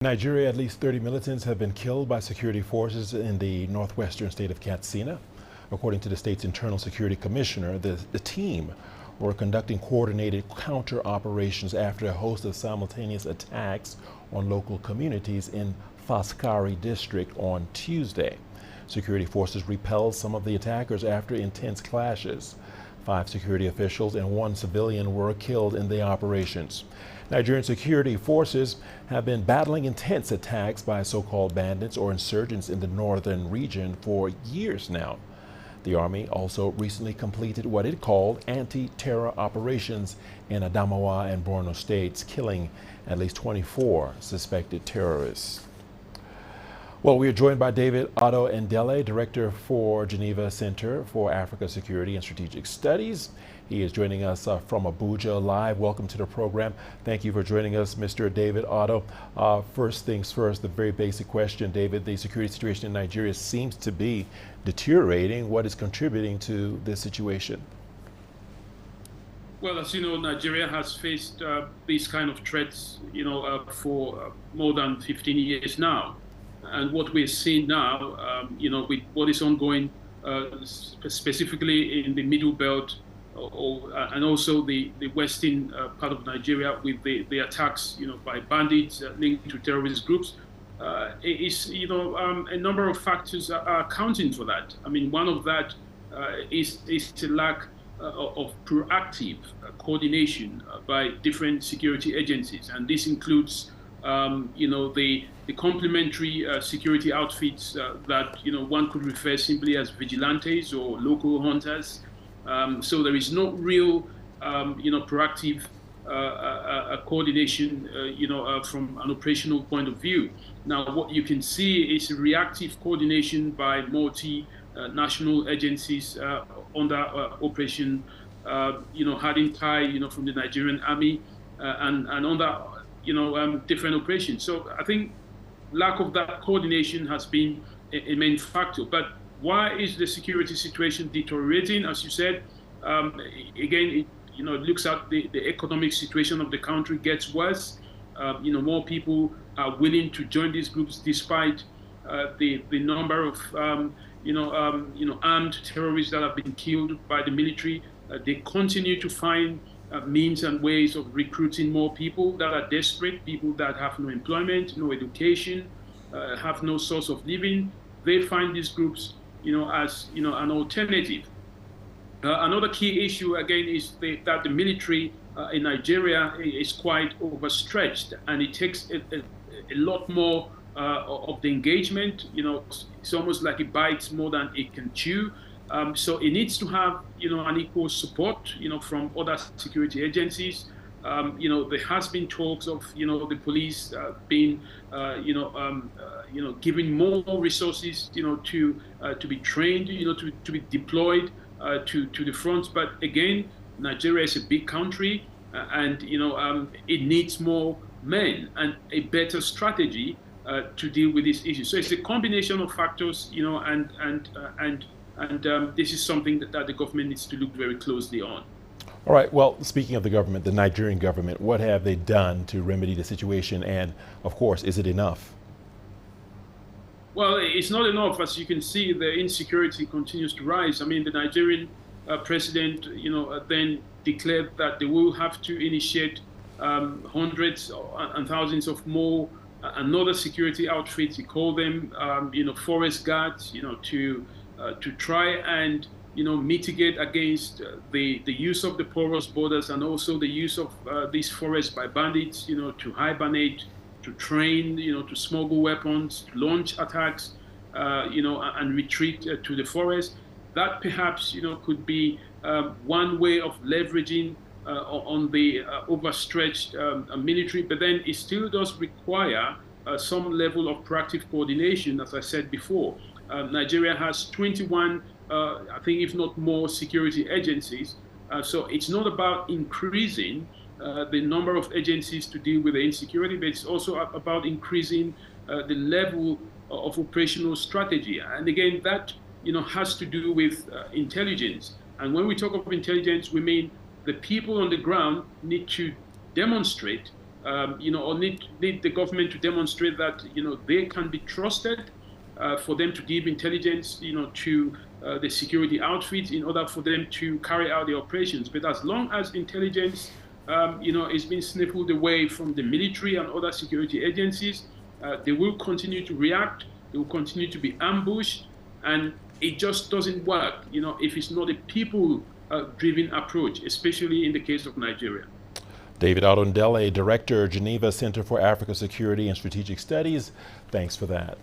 Nigeria, at least 30 militants have been killed by security forces in the northwestern state of Katsina. According to the state's internal security commissioner, the team were conducting coordinated counter operations after a host of simultaneous attacks on local communities in Faskari District on Tuesday. Security forces repelled some of the attackers after intense clashes. 5 security officials and 1 civilian were killed in the operations. Nigerian security forces have been battling intense attacks by so-called bandits or insurgents in the northern region for years now. The Army also recently completed what it called anti-terror operations in Adamawa and Borno states, killing at least 24 suspected terrorists. Well, we are joined by David Otto Ndele, Director for Geneva Center for Africa Security and Strategic Studies. He is joining us from Abuja live. Welcome to the program. Thank you for joining us, Mr. David Otto. First things first, the very basic question, David. The security situation in Nigeria seems to be deteriorating. What is contributing to this situation? Well, as you know, Nigeria has faced these kind of threats, for more than 15 years now. And what we're seeing now, with what is ongoing, specifically in the Middle Belt, and also the western part of Nigeria, with the attacks, by bandits linked to terrorist groups, is, a number of factors are accounting for that. I mean, one of that is the lack of proactive coordination by different security agencies, and this includes the complementary security outfits that one could refer simply as vigilantes or local hunters. So there is no real proactive coordination from an operational point of view. Now, what you can see is reactive coordination by multi-national agencies under Operation Hardin Kai, from the Nigerian Army, and under different operations. So I think lack of that coordination has been a main factor. But why is the security situation deteriorating? As you said, again, it looks at the economic situation of the country gets worse. More people are willing to join these groups despite the number of armed terrorists that have been killed by the military. They continue to find means and ways of recruiting more people that are desperate, people that have no employment, no education, have no source of living. They find these groups, as an alternative. Another key issue, again, is that the military in Nigeria is quite overstretched, and it takes a lot more of the engagement. It's almost like it bites more than it can chew. So it needs to have, an equal support, from other security agencies. There has been talks of, the police being, giving more resources, to be trained, to be deployed to the front. But again, Nigeria is a big country, and it needs more men and a better strategy to deal with this issue. So it's a combination of factors, and this is something that the government needs to look very closely on. All right. Well, speaking of the government, the Nigerian government, what have they done to remedy the situation? And of course, is it enough? Well, it's not enough. As you can see, the insecurity continues to rise. I mean, the Nigerian president, then declared that they will have to initiate hundreds and thousands of more another security outfits. He called them, forest guards, to try and mitigate against the use of the porous borders, and also the use of these forests by bandits, to hibernate, to train, to smuggle weapons, to launch attacks, and retreat to the forest. That perhaps could be one way of leveraging on the overstretched military, but then it still does require some level of proactive coordination, as I said before. Nigeria has 21, I think, if not more, security agencies. So it's not about increasing the number of agencies to deal with the insecurity, but it's also about increasing the level of operational strategy. And again, that has to do with intelligence. And when we talk of intelligence, we mean the people on the ground need to demonstrate or need the government to demonstrate that, they can be trusted for them to give intelligence, to the security outfits in order for them to carry out the operations. But as long as intelligence, is being sniffled away from the military and other security agencies, they will continue to react. They will continue to be ambushed, and it just doesn't work, if it's not a people-driven approach, especially in the case of Nigeria. David Arundele, Director, Geneva Center for Africa Security and Strategic Studies. Thanks for that.